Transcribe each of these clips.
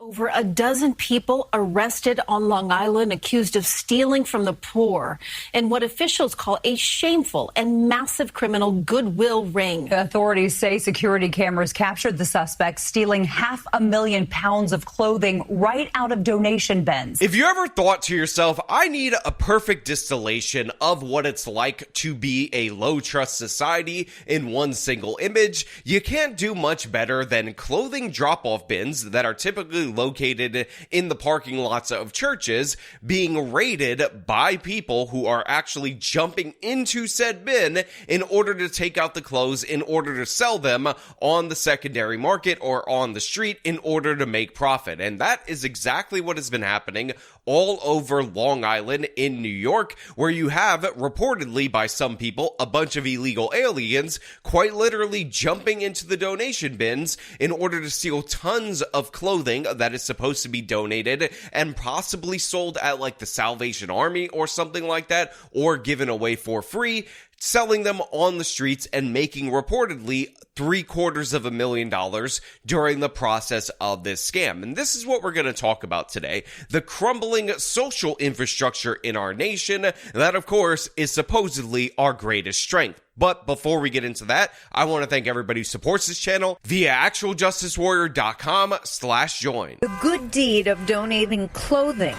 Over a dozen people arrested on Long Island accused of stealing from the poor in what officials call a shameful and massive criminal goodwill ring. Authorities say security cameras captured the suspects stealing 500,000 pounds of clothing right out of donation bins. If you ever thought to yourself, I need a perfect distillation of what it's like to be a low trust society in one single image, you can't do much better than clothing drop-off bins that are typically located in the parking lots of churches being raided by people who are actually jumping into said bin in order to take out the clothes in order to sell them on the secondary market or on the street in order to make profit. And that is exactly what has been happening all over Long Island in New York, where you have, reportedly by some people, a bunch of illegal aliens quite literally jumping into the donation bins in order to steal tons of clothing that is supposed to be donated and possibly sold at like the Salvation Army or something like that, or given away for free, selling them on the streets and making reportedly $750,000 during the process of this scam. And this is what we're going to talk about today. The crumbling social infrastructure in our nation that, of course, is supposedly our greatest strength. But before we get into that, I want to thank everybody who supports this channel via actualjusticewarrior.com/join. The good deed of donating clothing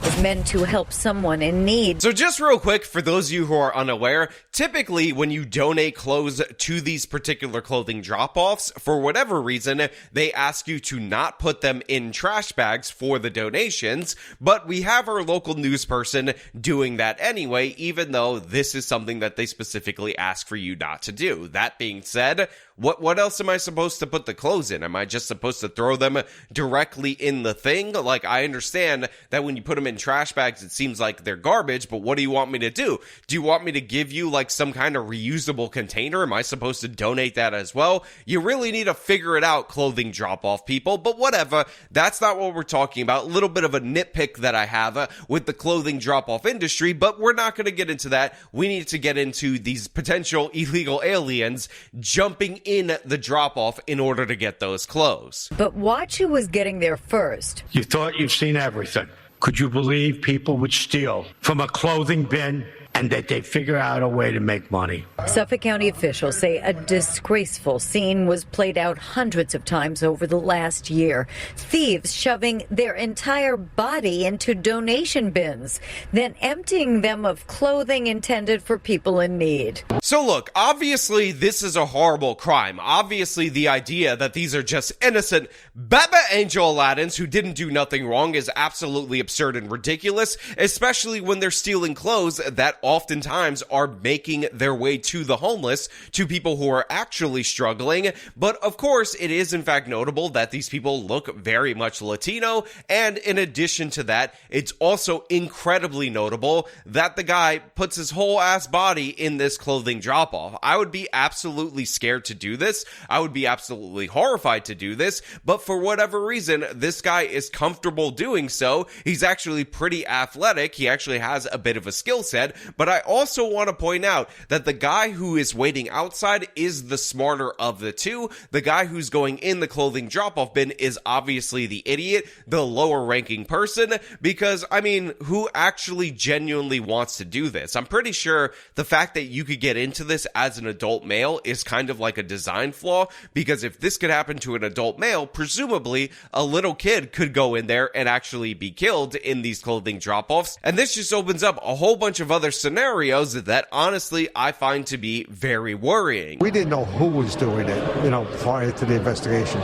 is meant to help someone in need. So just real quick, for those of you who are unaware, typically when you donate clothes to these particular clothing drop-offs, for whatever reason, they ask you to not put them in trash bags for the donations, but we have our local news person doing that anyway, even though this is something that they specifically ask for you not to do. That being said, what else am I supposed to put the clothes in? Am I just supposed to throw them directly in the thing? Like, I understand that when you put them in trash bags, it seems like they're garbage, but what do you want me to do? Do you want me to give you like some kind of reusable container? Am I supposed to donate that as well? You really need to figure it out, clothing drop-off people, but whatever. That's not what we're talking about. A little bit of a nitpick that I have with the clothing drop-off industry, but we're not going to get into that. We need to get into these potential illegal aliens jumping in the drop-off in order to get those clothes. But watch who was getting there first. You thought you've seen everything. Could you believe people would steal from a clothing bin and that they figure out a way to make money? Suffolk County officials say a disgraceful scene was played out hundreds of times over the last year. Thieves shoving their entire body into donation bins, then emptying them of clothing intended for people in need. So look, obviously this is a horrible crime. Obviously the idea that these are just innocent Baba Angel Aladdins who didn't do nothing wrong is absolutely absurd and ridiculous, especially when they're stealing clothes that oftentimes are making their way to the homeless, to people who are actually struggling. But of course, it is in fact notable that these people look very much Latino, and in addition to that, it's also incredibly notable that the guy puts his whole ass body in this clothing drop-off. I would be absolutely scared to do this. I would be absolutely horrified to do this, but for whatever reason, this guy is comfortable doing so. He's actually pretty athletic. He actually has a bit of a skill set. But I also want to point out that the guy who is waiting outside is the smarter of the two. The guy who's going in the clothing drop-off bin is obviously the idiot, the lower-ranking person, because, I mean, who actually genuinely wants to do this? I'm pretty sure the fact that you could get into this as an adult male is kind of like a design flaw, because if this could happen to an adult male, presumably a little kid could go in there and actually be killed in these clothing drop-offs. And this just opens up a whole bunch of other scenarios that honestly I find to be very worrying. We didn't know who was doing it, prior to the investigation.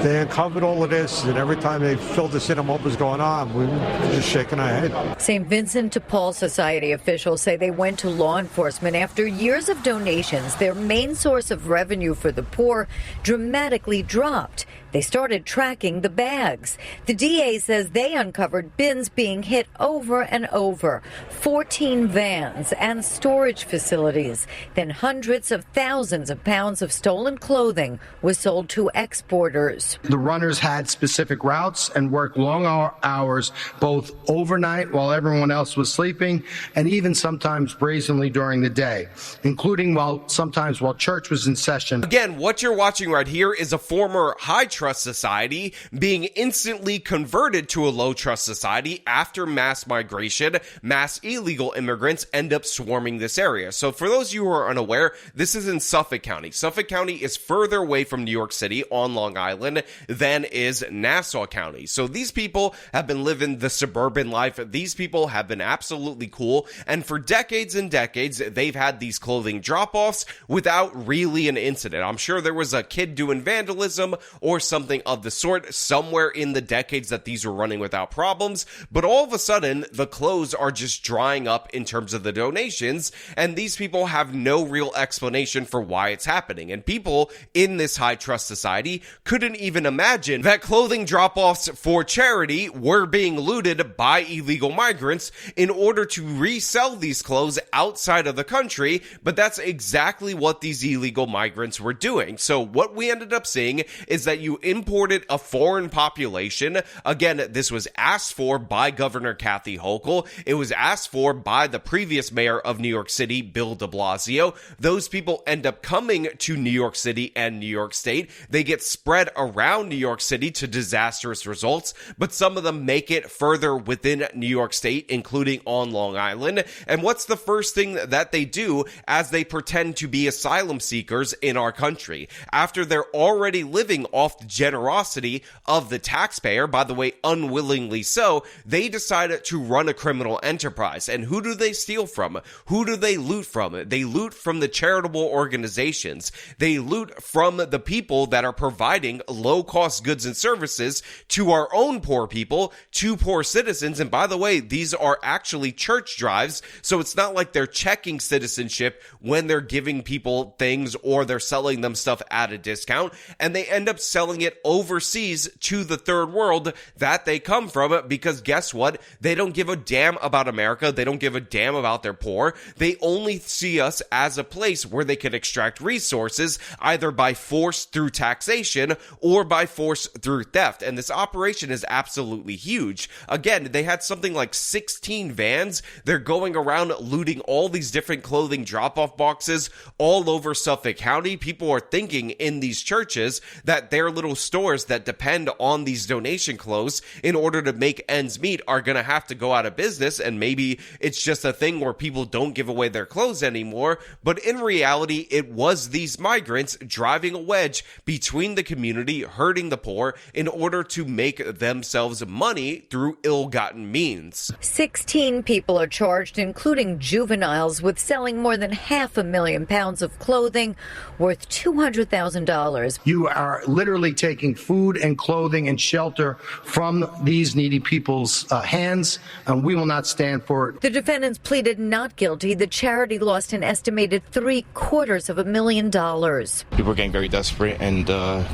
They uncovered all of this, and every time they filled us in on what was going on, we were just shaking our head. St. Vincent de Paul Society officials say they went to law enforcement after years of donations. Their main source of revenue for the poor dramatically dropped. They started tracking the bags. The DA says they uncovered bins being hit over and over, 14 vans and storage facilities. Then hundreds of thousands of pounds of stolen clothing was sold to exporters. The runners had specific routes and worked long hours, both overnight while everyone else was sleeping, and even sometimes brazenly during the day, including sometimes while church was in session. Again, what you're watching right here is a former high trust society being instantly converted to a low trust society after mass migration, mass illegal immigrants end up swarming this area. So for those of you who are unaware, this is in Suffolk County. Suffolk County is further away from New York City on Long Island than is Nassau County. So these people have been living the suburban life. These people have been absolutely cool. And for decades and decades, they've had these clothing drop-offs without really an incident. I'm sure there was a kid doing vandalism or something of the sort somewhere in the decades that these were running without problems. But all of a sudden, the clothes are just drying up in terms of the donations. And these people have no real explanation for why it's happening. And people in this high trust society couldn't even imagine that clothing drop-offs for charity were being looted by illegal migrants in order to resell these clothes outside of the country. But that's exactly what these illegal migrants were doing. So what we ended up seeing is that you imported a foreign population. Again, this was asked for by Governor Kathy Hochul. It was asked for by the previous mayor of New York City, Bill de Blasio. Those people end up coming to New York City and New York State. They get spread around New York City to disastrous results, but some of them make it further within New York State, including on Long Island. And what's the first thing that they do as they pretend to be asylum seekers in our country? After they're already living off the generosity of the taxpayer, by the way, unwillingly so, they decided to run a criminal enterprise. And who do they steal from? Who do they loot from? They loot from the charitable organizations. They loot from the people that are providing low-cost goods and services to our own poor people, to poor citizens. And by the way, these are actually church drives, so it's not like they're checking citizenship when they're giving people things or they're selling them stuff at a discount, and they end up selling it overseas to the third world that they come from, because guess what? They don't give a damn about America. They don't give a damn about their poor. They only see us as a place where they can extract resources either by force through taxation or by force through theft. And this operation is absolutely huge. Again, they had something like 16 vans. They're going around looting all these different clothing drop-off boxes all over Suffolk County. People are thinking in these churches that their little stores that depend on these donation clothes in order to make ends meet are going to have to go out of business, and maybe it's just a thing where people don't give away their clothes anymore. But in reality, it was these migrants driving a wedge between the community, hurting the poor in order to make themselves money through ill-gotten means. 16 people are charged, including juveniles, with selling more than 500,000 pounds of clothing worth $200,000. You are literally taking food and clothing and shelter from these needy people's hands, and we will not stand for it. The defendants pleaded not guilty. The charity lost an estimated $750,000. People are getting very desperate and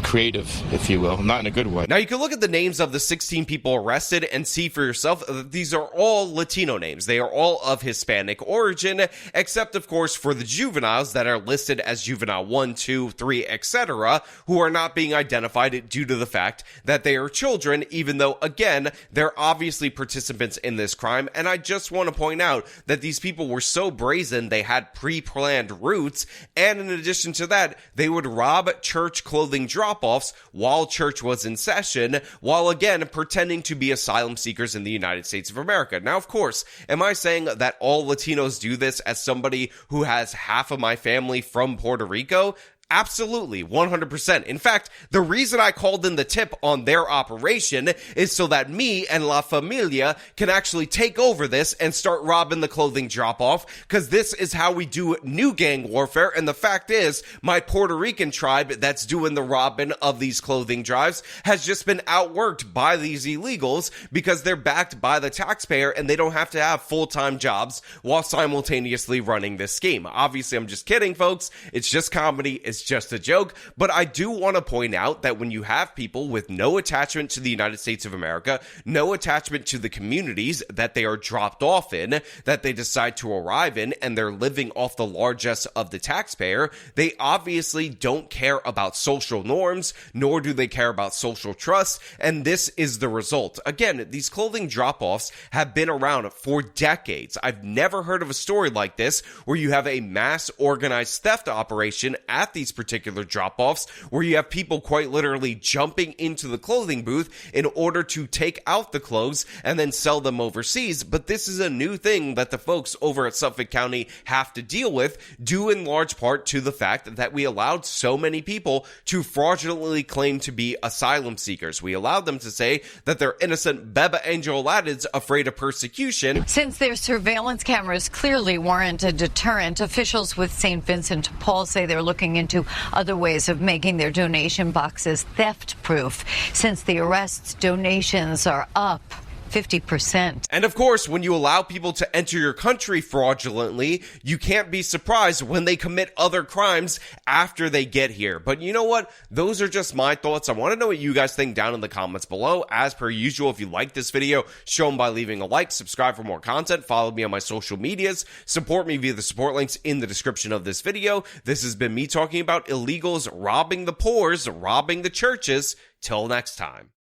creative, if you will, not in a good way. Now, you can look at the names of the 16 people arrested and see for yourself that these are all Latino names. They are all of Hispanic origin, except, of course, for the juveniles that are listed as juvenile 1, 2, 3, etc., who are not being identified due to the fact that they are children, even though, again, they're obviously participants in this crime. And I just want to point out that these people were so brazen, they had pre-planned routes, and in addition to that, they would rob church clothing drop-offs while church was in session, while again pretending to be asylum seekers in the United States of America. Now, of course, am I saying that all Latinos do this as somebody who has half of my family from Puerto Rico? Absolutely, 100%. In fact, the reason I called in the tip on their operation is so that me and La Familia can actually take over this and start robbing the clothing drop-off, because this is how we do new gang warfare. And the fact is, my Puerto Rican tribe that's doing the robbing of these clothing drives has just been outworked by these illegals because they're backed by the taxpayer and they don't have to have full-time jobs while simultaneously running this scheme. Obviously, I'm just kidding, folks. It's just comedy. It's just a joke. But I do want to point out that when you have people with no attachment to the United States of America, no attachment to the communities that they are dropped off in, that they decide to arrive in, and they're living off the largesse of the taxpayer, they obviously don't care about social norms, nor do they care about social trust, and this is the result. Again, these clothing drop-offs have been around for decades. I've never heard of a story like this where you have a mass organized theft operation at these these particular drop-offs, where you have people quite literally jumping into the clothing booth in order to take out the clothes and then sell them overseas. But this is a new thing that the folks over at Suffolk County have to deal with, due in large part to the fact that we allowed so many people to fraudulently claim to be asylum seekers. We allowed them to say that they're innocent Beba Angel Aladdins afraid of persecution. Since their surveillance cameras clearly weren't a deterrent, officials with St. Vincent de Paul say they're looking into other ways of making their donation boxes theft-proof. Since the arrests, donations are up 50%. And of course, when you allow people to enter your country fraudulently, you can't be surprised when they commit other crimes after they get here. But you know what? Those are just my thoughts. I want to know what you guys think down in the comments below. As per usual, if you like this video, show them by leaving a like, subscribe for more content, follow me on my social medias, support me via the support links in the description of this video. This has been me talking about illegals robbing the poors, robbing the churches. Till next time.